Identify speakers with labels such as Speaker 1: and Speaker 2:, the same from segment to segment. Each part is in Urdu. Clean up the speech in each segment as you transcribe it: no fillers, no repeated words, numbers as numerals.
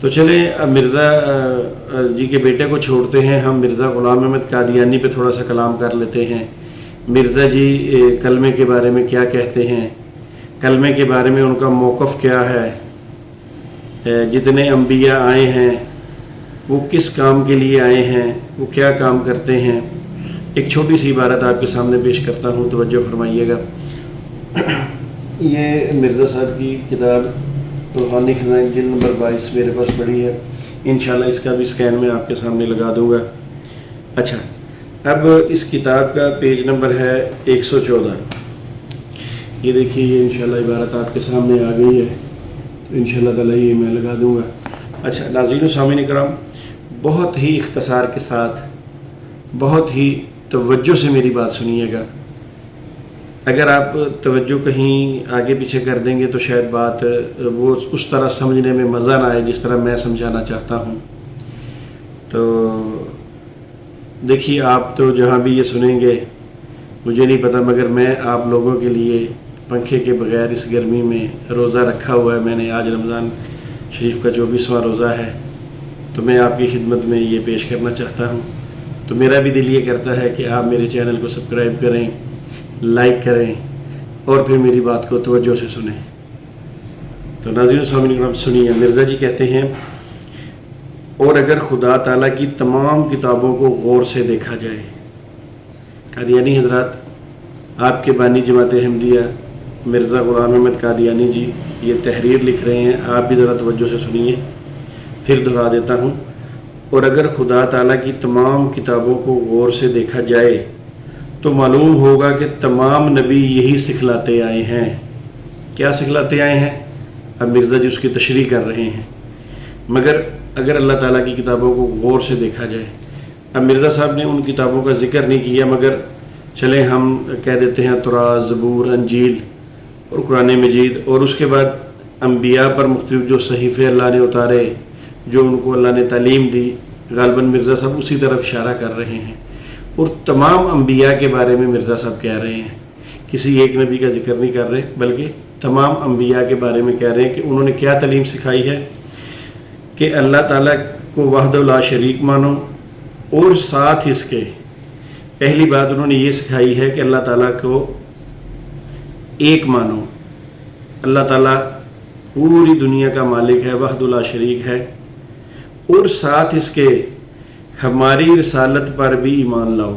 Speaker 1: تو چلیں اب مرزا جی کے بیٹے کو چھوڑتے ہیں، ہم مرزا غلام احمد قادیانی پہ تھوڑا سا کلام کر لیتے ہیں۔ مرزا جی کلمے کے بارے میں کیا کہتے ہیں، کلمے کے بارے میں ان کا موقف کیا ہے، جتنے انبیاء آئے ہیں وہ کس کام کے لیے آئے ہیں، وہ کیا کام کرتے ہیں۔ ایک چھوٹی سی عبارت آپ کے سامنے پیش کرتا ہوں، توجہ فرمائیے گا۔ یہ مرزا صاحب کی کتاب روحانی خزائن جلد نمبر 22 میرے پاس پڑی ہے، انشاءاللہ اس کا بھی اسکین میں آپ کے سامنے لگا دوں گا۔ اچھا، اب اس کتاب کا پیج نمبر ہے 114۔ یہ دیکھیے، یہ انشاءاللہ عبارت آپ کے سامنے آ گئی ہے، تو انشاءاللہ تعالیٰ یہ میں لگا دوں گا۔ اچھا ناظرین و سامعین کرام، بہت ہی اختصار کے ساتھ بہت ہی توجہ سے میری بات سنیے گا۔ اگر آپ توجہ کہیں آگے پیچھے کر دیں گے تو شاید بات وہ اس طرح سمجھنے میں مزہ نہ آئے جس طرح میں سمجھانا چاہتا ہوں۔ تو دیکھیے، آپ تو جہاں بھی یہ سنیں گے مجھے نہیں پتہ، مگر میں آپ لوگوں کے لیے پنکھے کے بغیر اس گرمی میں روزہ رکھا ہوا ہے۔ میں نے آج رمضان شریف کا 24واں روزہ ہے، تو میں آپ کی خدمت میں یہ پیش کرنا چاہتا ہوں۔ تو میرا بھی دل یہ کرتا ہے کہ آپ میرے چینل کو سبسکرائب کریں، لائک کریں اور پھر میری بات کو توجہ سے سنیں۔ تو ناظرین و سامعین کرام سنیے، مرزا جی کہتے ہیں، اور اگر خدا تعالیٰ کی تمام کتابوں کو غور سے دیکھا جائے، قادیانی حضرات، آپ کے بانی جماعت احمدیہ مرزا غلام احمد قادیانی جی یہ تحریر لکھ رہے ہیں، آپ بھی ذرا توجہ سے سنیے، پھر دہرا دیتا ہوں۔ اور اگر خدا تعالیٰ کی تمام کتابوں کو غور سے دیکھا جائے تو معلوم ہوگا کہ تمام نبی یہی سکھلاتے آئے ہیں۔ کیا سکھلاتے آئے ہیں؟ اب مرزا جی اس کی تشریح کر رہے ہیں۔ مگر اگر اللہ تعالیٰ کی کتابوں کو غور سے دیکھا جائے، اب مرزا صاحب نے ان کتابوں کا ذکر نہیں کیا، مگر چلیں ہم کہہ دیتے ہیں تورات، زبور، انجیل اور قرآن مجید، اور اس کے بعد انبیاء پر مختلف جو صحیفے اللہ نے اتارے، جو ان کو اللہ نے تعلیم دی، غالباً مرزا صاحب اسی طرف اشارہ کر رہے ہیں۔ اور تمام انبیاء کے بارے میں مرزا صاحب کہہ رہے ہیں، کسی ایک نبی کا ذکر نہیں کر رہے، بلکہ تمام انبیاء کے بارے میں کہہ رہے ہیں کہ انہوں نے کیا تعلیم سکھائی ہے کہ اللہ تعالیٰ کو وحدہ لا شریک مانو، اور ساتھ اس کے پہلی بات انہوں نے یہ سکھائی ہے کہ اللہ تعالیٰ کو ایک مانو، اللہ تعالیٰ پوری دنیا کا مالک ہے، وحدہ لا شریک ہے، اور ساتھ اس کے ہماری رسالت پر بھی ایمان لاؤ۔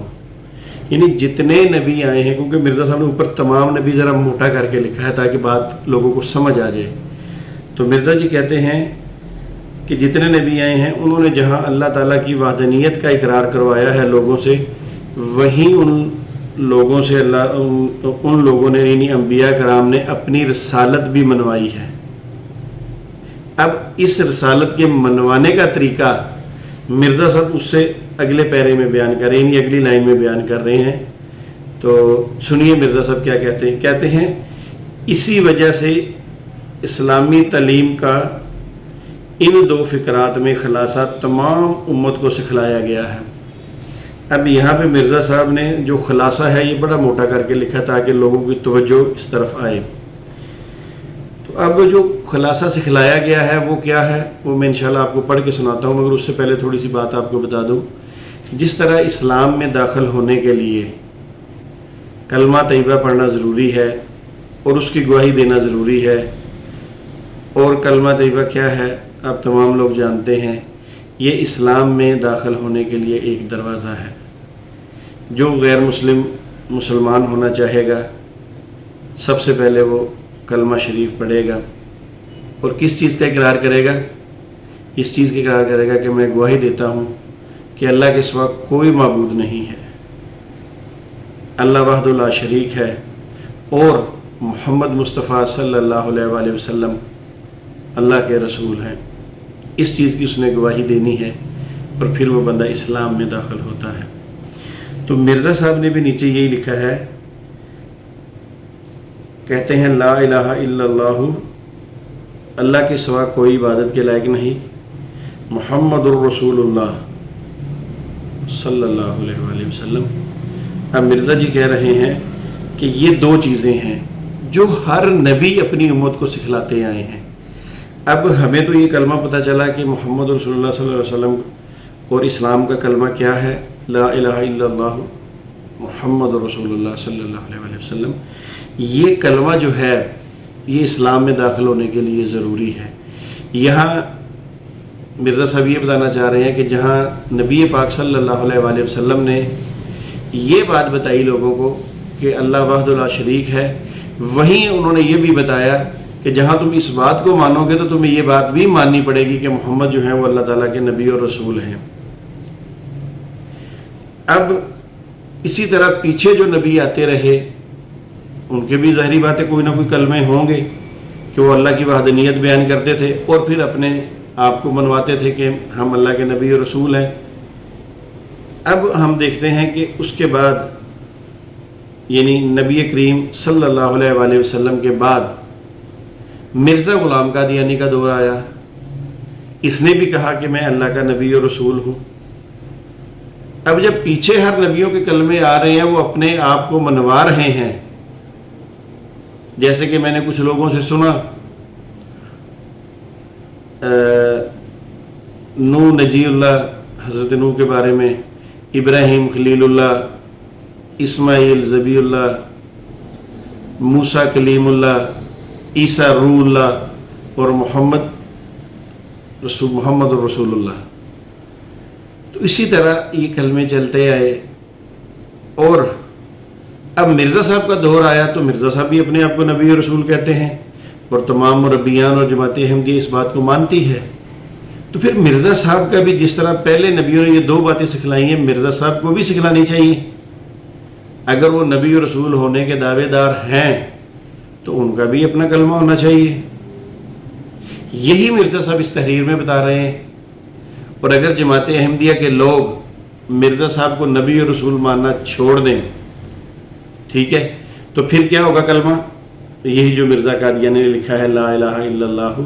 Speaker 1: یعنی جتنے نبی آئے ہیں، کیونکہ مرزا صاحب نے اوپر تمام نبی ذرا موٹا کر کے لکھا ہے تاکہ بات لوگوں کو سمجھ آ جائے، تو مرزا جی کہتے ہیں کہ جتنے نبی آئے ہیں انہوں نے جہاں اللہ تعالیٰ کی وحدانیت کا اقرار کروایا ہے لوگوں سے، وہیں ان لوگوں سے ان لوگوں نے یعنی انبیاء کرام نے اپنی رسالت بھی منوائی ہے۔ اب اس رسالت کے منوانے کا طریقہ مرزا صاحب اس سے اگلے پیرے میں بیان کر رہے ہیں، یعنی اگلی لائن میں بیان کر رہے ہیں۔ تو سنیے مرزا صاحب کیا کہتے ہیں۔ کہتے ہیں، اسی وجہ سے اسلامی تعلیم کا ان دو فقرات میں خلاصہ تمام امت کو سکھلایا گیا ہے۔ اب یہاں پہ مرزا صاحب نے جو خلاصہ ہے یہ بڑا موٹا کر کے لکھا تاکہ لوگوں کی توجہ اس طرف آئے۔ تو اب جو خلاصہ سکھلایا گیا ہے وہ کیا ہے، وہ میں انشاءاللہ آپ کو پڑھ کے سناتا ہوں، مگر اس سے پہلے تھوڑی سی بات آپ کو بتا دوں۔ جس طرح اسلام میں داخل ہونے کے لیے کلمہ طیبہ پڑھنا ضروری ہے اور اس کی گواہی دینا ضروری ہے، اور کلمہ طیبہ کیا ہے آپ تمام لوگ جانتے ہیں، یہ اسلام میں داخل ہونے کے لیے ایک دروازہ ہے۔ جو غیر مسلمان ہونا چاہے گا سب سے پہلے وہ کلمہ شریف پڑھے گا، اور کس چیز کا اقرار کرے گا؟ اس چیز کا اقرار کرے گا کہ میں گواہی دیتا ہوں کہ اللہ کے سوا کوئی معبود نہیں ہے، اللہ وحدہ لا شریک ہے، اور محمد مصطفیٰ صلی اللہ علیہ وآلہ وسلم اللہ کے رسول ہیں۔ اس چیز کی اس نے گواہی دینی ہے، اور پھر وہ بندہ اسلام میں داخل ہوتا ہے۔ تو مرزا صاحب نے بھی نیچے یہی لکھا ہے، کہتے ہیں لا الہ الا اللہ، اللہ کے سوا کوئی عبادت کے لائق نہیں، محمد الرسول اللہ صلی اللہ علیہ وآلہ وسلم۔ اب مرزا جی کہہ رہے ہیں کہ یہ دو چیزیں ہیں جو ہر نبی اپنی امت کو سکھلاتے آئے ہیں۔ اب ہمیں تو یہ کلمہ پتہ چلا کہ محمد رسول اللہ صلی اللہ علیہ وسلم اور اسلام کا کلمہ کیا ہے، لا الہ الا اللہ محمد رسول اللہ صلی اللہ علیہ وسلم۔ یہ کلمہ جو ہے یہ اسلام میں داخل ہونے کے لیے ضروری ہے۔ یہاں مرزا صاحب یہ بتانا چاہ رہے ہیں کہ جہاں نبی پاک صلی اللہ علیہ وسلم نے یہ بات بتائی لوگوں کو کہ اللہ وحدہ لا شریک ہے، وہیں انہوں نے یہ بھی بتایا کہ جہاں تم اس بات کو مانو گے تو تمہیں یہ بات بھی ماننی پڑے گی کہ محمد جو ہیں وہ اللہ تعالیٰ کے نبی اور رسول ہیں۔ اب اسی طرح پیچھے جو نبی آتے رہے ان کے بھی ظاہری باتیں کوئی نہ کوئی کلمے ہوں گے کہ وہ اللہ کی وحدانیت بیان کرتے تھے اور پھر اپنے آپ کو منواتے تھے کہ ہم اللہ کے نبی اور رسول ہیں۔ اب ہم دیکھتے ہیں کہ اس کے بعد یعنی نبی کریم صلی اللہ علیہ وسلم کے بعد مرزا غلام قادیانی کا دور آیا۔ اس نے بھی کہا کہ میں اللہ کا نبی اور رسول ہوں۔ اب جب پیچھے ہر نبیوں کے کلمے آ رہے ہیں وہ اپنے آپ کو منوا رہے ہیں، جیسے کہ میں نے کچھ لوگوں سے سنا نوح نجی اللہ حضرت نوح کے بارے میں، ابراہیم خلیل اللہ، اسماعیل ذبیح اللہ، موسیٰ کلیم اللہ، عیسیٰ روح اللہ اور محمد رسول اللہ۔ تو اسی طرح یہ کلمے چلتے آئے، اور اب مرزا صاحب کا دور آیا تو مرزا صاحب بھی اپنے آپ کو نبی اور رسول کہتے ہیں اور تمام مربیان اور جماعت احمدیہ اس بات کو مانتی ہے۔ تو پھر مرزا صاحب کا بھی جس طرح پہلے نبیوں نے یہ دو باتیں سکھلائی ہیں مرزا صاحب کو بھی سکھلانی چاہیے۔ اگر وہ نبی اور رسول ہونے کے دعوے دار ہیں تو ان کا بھی اپنا کلمہ ہونا چاہیے۔ یہی مرزا صاحب اس تحریر میں بتا رہے ہیں۔ اور اگر جماعت احمدیہ کے لوگ مرزا صاحب کو نبی اور رسول ماننا چھوڑ دیں، ٹھیک ہے، تو پھر کیا ہوگا کلمہ؟ یہی جو مرزا قادیانی نے لکھا ہے، لا الہ الا اللہ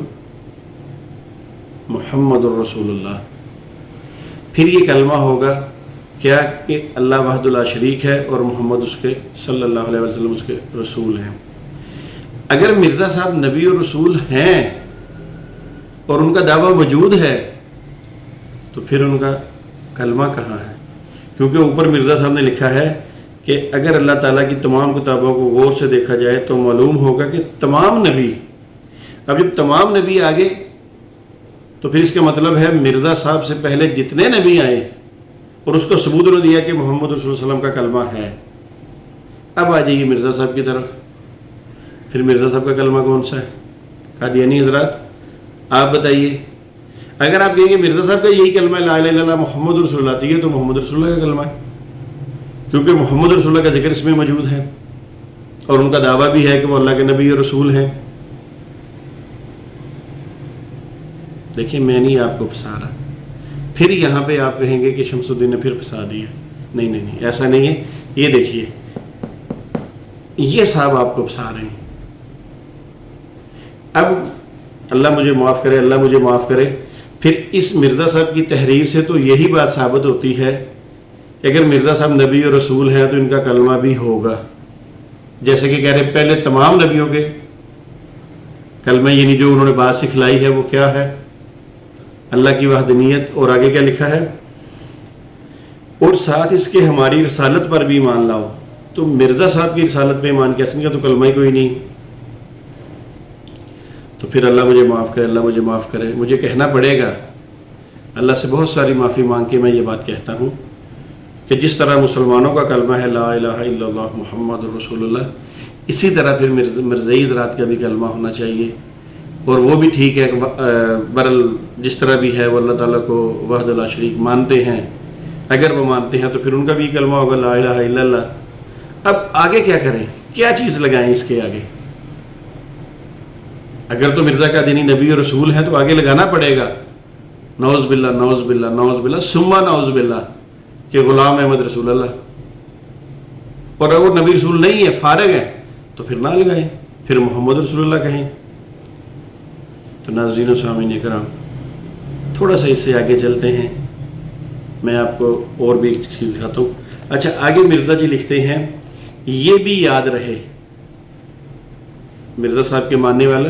Speaker 1: محمد الرسول اللہ۔ پھر یہ کلمہ ہوگا کیا کہ اللہ وحدہ لا شریک ہے اور محمد اس کے صلی اللہ علیہ وسلم اس کے رسول ہیں۔ اگر مرزا صاحب نبی اور رسول ہیں اور ان کا دعویٰ موجود ہے تو پھر ان کا کلمہ کہاں ہے؟ کیونکہ اوپر مرزا صاحب نے لکھا ہے کہ اگر اللہ تعالیٰ کی تمام کتابوں کو غور سے دیکھا جائے تو معلوم ہوگا کہ تمام نبی، اب جب تمام نبی آگے تو پھر اس کا مطلب ہے مرزا صاحب سے پہلے جتنے نبی آئے اور اس کو ثبوت انہوں نے دیا کہ محمد رسول اللہ علیہ وسلم کا کلمہ ہے۔ اب آ جائیے مرزا صاحب کی طرف۔ پھر مرزا صاحب کا کلمہ کون سا ہے؟ قادیانی حضرات آپ بتائیے۔ اگر آپ کہیں گے مرزا صاحب کا یہی کلمہ ہے لا الہ الا اللہ محمد رسول اللہ، تو یہ تو محمد رسول اللہ کا کلمہ ہے، کیونکہ محمد رسول اللہ کا ذکر اس میں موجود ہے اور ان کا دعویٰ بھی ہے کہ وہ اللہ کے نبی اور رسول ہیں۔ دیکھیں میں نہیں آپ کو پھنسا رہا، پھر یہاں پہ آپ کہیں گے کہ شمس الدین نے پھر پھنسا دیا۔ نہیں، ایسا نہیں ہے۔ یہ دیکھیے یہ صاحب آپ کو پھنسا رہے ہیں۔ اب اللہ مجھے معاف کرے، اللہ مجھے معاف کرے، پھر اس مرزا صاحب کی تحریر سے تو یہی بات ثابت ہوتی ہے کہ اگر مرزا صاحب نبی اور رسول ہیں تو ان کا کلمہ بھی ہوگا، جیسے کہ کہہ رہے پہلے تمام نبیوں کے کلمہ یعنی جو انہوں نے بات سکھلائی ہے وہ کیا ہے؟ اللہ کی وحدانیت، اور آگے کیا لکھا ہے؟ اور ساتھ اس کے ہماری رسالت پر بھی ایمان لاؤ۔ تو مرزا صاحب کی رسالت پہ ایمان کیسے کا تو کلمہ ہی کوئی نہیں۔ تو پھر اللہ مجھے معاف کرے، اللہ مجھے معاف کرے، مجھے کہنا پڑے گا، اللہ سے بہت ساری معافی مانگ کے میں یہ بات کہتا ہوں کہ جس طرح مسلمانوں کا کلمہ ہے لا الہ الا اللہ محمد رسول اللہ، اسی طرح پھر مرزائی حضرات کا بھی کلمہ ہونا چاہیے۔ اور وہ بھی ٹھیک ہے، برل جس طرح بھی ہے وہ اللہ تعالیٰ کو وحدہ لا شریک مانتے ہیں، اگر وہ مانتے ہیں تو پھر ان کا بھی کلمہ ہوگا لا الہ الا اللہ۔ اب آگے کیا کریں؟ کیا چیز لگائیں اس کے آگے؟ اگر تو مرزا قادیانی نبی اور رسول ہیں تو آگے لگانا پڑے گا نعوذ باللہ نعوذ باللہ نعوذ باللہ ثم نعوذ باللہ کہ غلام احمد رسول اللہ، اور اگر وہ نبی رسول نہیں ہے، فارغ ہے، تو پھر نہ لگائیں، پھر محمد رسول اللہ کہیں۔ تو ناظرین و سامعین اکرام، تھوڑا سا اس سے آگے چلتے ہیں، میں آپ کو اور بھی ایک چیز دکھاتا ہوں۔ اچھا آگے مرزا جی لکھتے ہیں یہ بھی یاد رہے، مرزا صاحب کے ماننے والے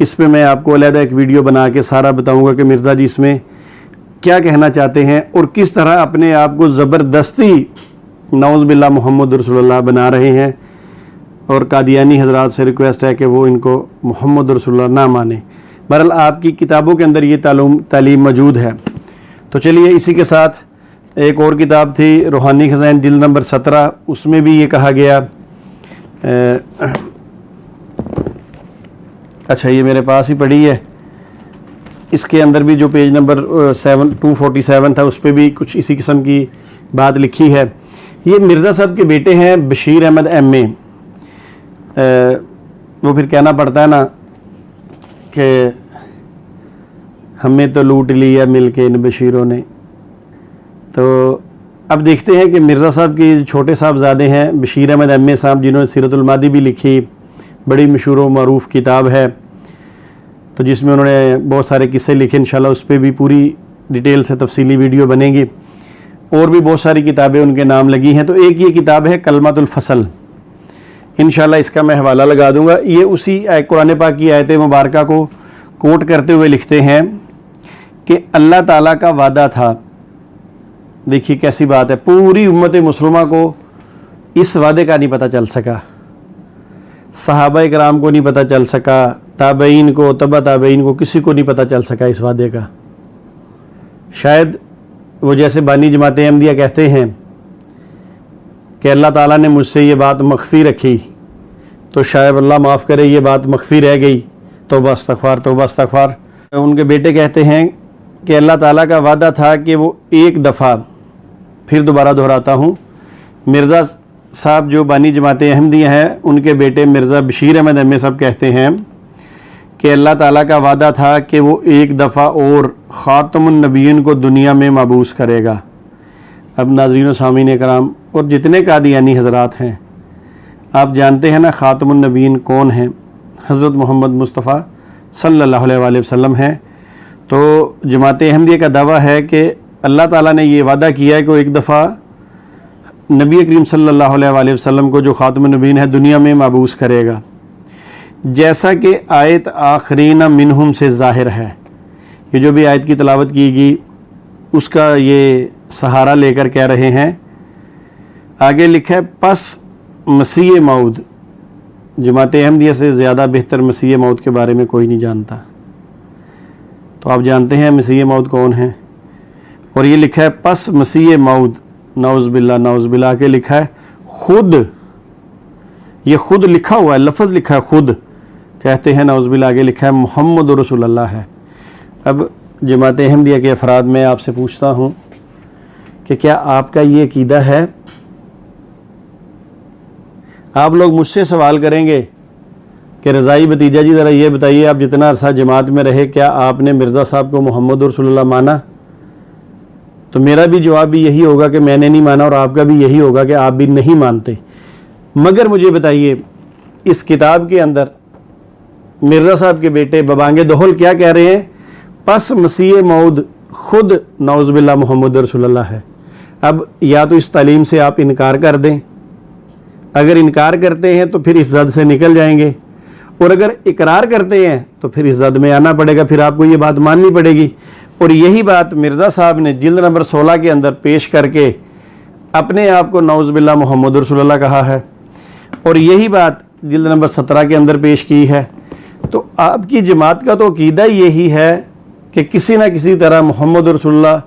Speaker 1: اس پہ میں آپ کو علیحدہ ایک ویڈیو بنا کے سارا بتاؤں گا کہ مرزا جی اس میں کیا کہنا چاہتے ہیں اور کس طرح اپنے آپ کو زبردستی نعوذ باللہ محمد رسول اللہ بنا رہے ہیں، اور قادیانی حضرات سے ریکویسٹ ہے کہ وہ ان کو محمد رسول اللہ نہ مانیں۔ بہرحال آپ کی کتابوں کے اندر یہ تعلیم موجود ہے۔ تو چلیے اسی کے ساتھ ایک اور کتاب تھی روحانی خزائن جلد نمبر 17، اس میں بھی یہ کہا گیا، اچھا یہ میرے پاس ہی پڑھی ہے، اس کے اندر بھی جو پیج نمبر 247 تھا اس پہ بھی کچھ اسی قسم کی بات لکھی ہے۔ یہ مرزا صاحب کے بیٹے ہیں بشیر احمد ایم اے، وہ پھر کہنا پڑتا ہے نا کہ ہمیں تو لوٹ لیا مل کے ان بشیروں نے۔ تو اب دیکھتے ہیں کہ مرزا صاحب کے چھوٹے صاحبزادے ہیں بشیر احمد ایم اے صاحب، جنہوں نے سیرت الماضی بھی لکھی، بڑی مشہور و معروف کتاب ہے، تو جس میں انہوں نے بہت سارے قصے لکھے، انشاءاللہ اس پہ بھی پوری ڈیٹیل سے تفصیلی ویڈیو بنے گی، اور بھی بہت ساری کتابیں ان کے نام لگی ہیں۔ تو ایک یہ کتاب ہے کلمۃ الفصل، انشاءاللہ اس کا میں حوالہ لگا دوں گا۔ یہ اسی قرآن پاک کی آیت مبارکہ کو کوٹ کرتے ہوئے لکھتے ہیں کہ اللہ تعالیٰ کا وعدہ تھا، دیکھیے کیسی بات ہے، پوری امت مسلمہ کو اس وعدے کا نہیں پتہ چل سکا، صحابہ کرام کو نہیں پتہ چل سکا، تابعین کو، تبع تابعین کو، کسی کو نہیں پتہ چل سکا اس وعدے کا۔ شاید وہ جیسے بانی جماعت احمدیہ کہتے ہیں کہ اللہ تعالیٰ نے مجھ سے یہ بات مخفی رکھی، تو شاید اللہ معاف کرے یہ بات مخفی رہ گئی، توبہ استغفار توبہ استغفار۔ ان کے بیٹے کہتے ہیں کہ اللہ تعالیٰ کا وعدہ تھا کہ وہ ایک دفعہ، پھر دوبارہ دہراتا ہوں، مرزا صاحب جو بانی جماعت احمدیہ ہیں ان کے بیٹے مرزا بشیر احمد ایم اے صاحب کہتے ہیں کہ اللہ تعالیٰ کا وعدہ تھا کہ وہ ایک دفعہ اور خاتم النبیین کو دنیا میں مبعوث کرے گا۔ اب ناظرین و سامعین کرام اور جتنے قادیانی حضرات ہیں، آپ جانتے ہیں نا خاتم النبیین کون ہیں؟ حضرت محمد مصطفیٰ صلی اللہ علیہ وآلہ وسلم ہیں۔ تو جماعت احمدیہ کا دعویٰ ہے کہ اللہ تعالیٰ نے یہ وعدہ کیا ہے کہ وہ ایک دفعہ نبی کریم صلی اللہ علیہ وآلہ وسلم کو جو خاتم النبیین ہے دنیا میں مبعوث کرے گا، جیسا کہ آیت آخرین منہم سے ظاہر ہے۔ یہ جو بھی آیت کی تلاوت کی گئی اس کا یہ سہارا لے کر کہہ رہے ہیں، آگے لکھا ہے پس مسیح موعود، جماعت احمدیہ سے زیادہ بہتر مسیح موعود کے بارے میں کوئی نہیں جانتا، تو آپ جانتے ہیں مسیح موعود کون ہیں، اور یہ لکھا ہے پس مسیح موعود، نعوذ باللہ نعوذ باللہ، آگے لکھا ہے خود، یہ خود لکھا ہوا ہے، لفظ لکھا ہے خود، کہتے ہیں نعوذ باللہ، آگے لکھا ہے محمد رسول اللہ ہے۔ اب جماعت احمدیہ کے افراد میں آپ سے پوچھتا ہوں کہ کیا آپ کا یہ عقیدہ ہے؟ آپ لوگ مجھ سے سوال کریں گے کہ رضائی بھتیجا جی ذرا یہ بتائیے، آپ جتنا عرصہ جماعت میں رہے کیا آپ نے مرزا صاحب کو محمد رسول اللہ مانا؟ تو میرا بھی جواب بھی یہی ہوگا کہ میں نے نہیں مانا، اور آپ کا بھی یہی ہوگا کہ آپ بھی نہیں مانتے۔ مگر مجھے بتائیے اس کتاب کے اندر مرزا صاحب کے بیٹے ببانگ دہل کیا کہہ رہے ہیں؟ پس مسیح موعود خود نعوذ باللہ محمد رسول اللہ ہے۔ اب یا تو اس تعلیم سے آپ انکار کر دیں، اگر انکار کرتے ہیں تو پھر اس زد سے نکل جائیں گے، اور اگر اقرار کرتے ہیں تو پھر اس زد میں آنا پڑے گا، پھر آپ کو یہ بات ماننی پڑے گی۔ اور یہی بات مرزا صاحب نے جلد نمبر 16 کے اندر پیش کر کے اپنے آپ کو نعوذ باللہ محمد رسول اللہ کہا ہے، اور یہی بات جلد نمبر 17 کے اندر پیش کی ہے۔ تو آپ کی جماعت کا تو عقیدہ یہی ہے کہ کسی نہ کسی طرح محمد رسول اللہ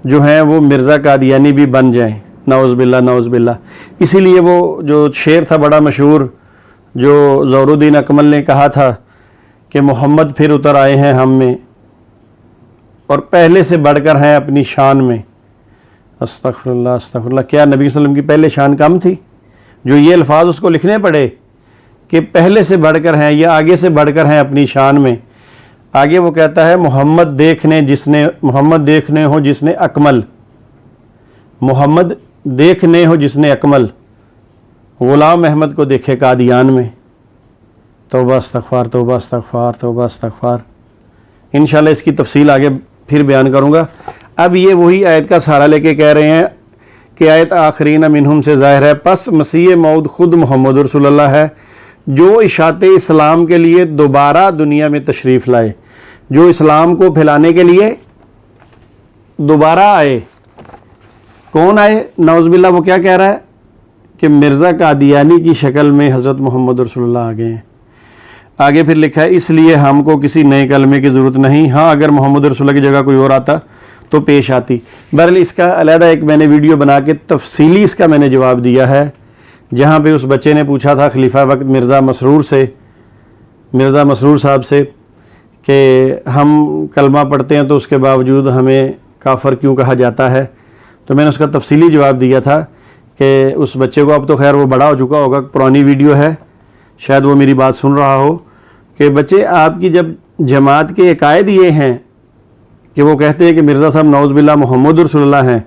Speaker 1: جو ہیں وہ مرزا قادیانی بھی بن جائیں، نعوذ باللہ نعوذ باللہ۔ اسی لیے وہ جو شعر تھا بڑا مشہور جو ظہور الدین اکمل نے کہا تھا کہ محمد پھر اتر آئے ہیں ہم میں، اور پہلے سے بڑھ کر ہیں اپنی شان میں۔ استغفر اللہ استغفر اللہ، کیا نبی صلی اللہ علیہ وسلم کی پہلے شان کم تھی جو یہ الفاظ اس کو لکھنے پڑے کہ پہلے سے بڑھ کر ہیں یا آگے سے بڑھ کر ہیں اپنی شان میں؟ آگے وہ کہتا ہے محمد دیکھنے ہو جس نے اکمل، محمد دیکھنے ہو جس نے اکمل، غلام احمد کو دیکھے قادیان میں۔ توبہ استغفار توبہ استغفار توبہ استغفار۔ انشاءاللہ اس کی تفصیل آگے پھر بیان کروں گا۔ اب یہ وہی آیت کا سہارا لے کے کہہ رہے ہیں کہ آیت آخرین منہم سے ظاہر ہے، پس مسیح موعود خود محمد رسول اللہ ہے، جو اشاعت اسلام کے لیے دوبارہ دنیا میں تشریف لائے، جو اسلام کو پھیلانے کے لیے دوبارہ آئے. کون آئے؟ نعوذ باللہ وہ کیا کہہ رہا ہے کہ مرزا قادیانی کی شکل میں حضرت محمد رسول اللہ آ گئے ہیں. آگے پھر لکھا ہے اس لیے ہم کو کسی نئے کلمے کی ضرورت نہیں، ہاں اگر محمد رسول اللہ کی جگہ کوئی اور آتا تو پیش آتی. بہرحال اس کا علیحدہ ایک میں نے ویڈیو بنا کے تفصیلی اس کا میں نے جواب دیا ہے، جہاں پہ اس بچے نے پوچھا تھا خلیفہ وقت مرزا مسرور صاحب سے کہ ہم کلمہ پڑھتے ہیں تو اس کے باوجود ہمیں کافر کیوں کہا جاتا ہے. تو میں نے اس کا تفصیلی جواب دیا تھا کہ اس بچے کو، اب تو خیر وہ بڑا ہو چکا ہوگا، پرانی ویڈیو ہے، شاید وہ میری بات سن رہا ہو، کہ بچے آپ کی جب جماعت کے عقائد یہ ہیں کہ وہ کہتے ہیں کہ مرزا صاحب نعوذ باللہ محمد رسول اللہ ہیں،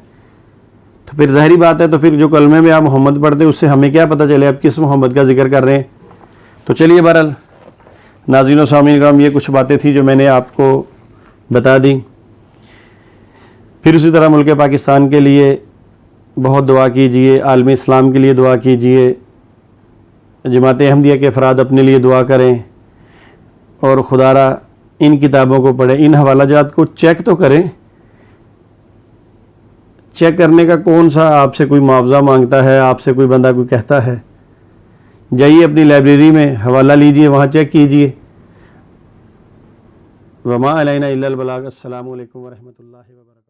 Speaker 1: تو پھر ظاہری بات ہے، تو پھر جو کلمے میں آپ محمد پڑھتے ہیں اس سے ہمیں کیا پتہ چلے آپ کس محمد کا ذکر کر رہے ہیں. تو چلیے بہرحال ناظرین و سامعین کرام، یہ کچھ باتیں تھیں جو میں نے آپ کو بتا دیں. پھر اسی طرح ملک پاکستان کے لیے بہت دعا کیجئے، عالم اسلام کے لیے دعا کیجئے، جماعت احمدیہ کے افراد اپنے لیے دعا کریں، اور خدا را ان کتابوں کو پڑھیں، ان حوالہ جات کو چیک تو کریں. چیک کرنے کا کون سا آپ سے کوئی معاوضہ مانگتا ہے، آپ سے کوئی بندہ کوئی کہتا ہے؟ جائیے اپنی لائبریری میں حوالہ لیجئے، وہاں چیک کیجئے. وما علینا الا البلاغ. السلام علیکم ورحمۃ اللہ وبرکاتہ.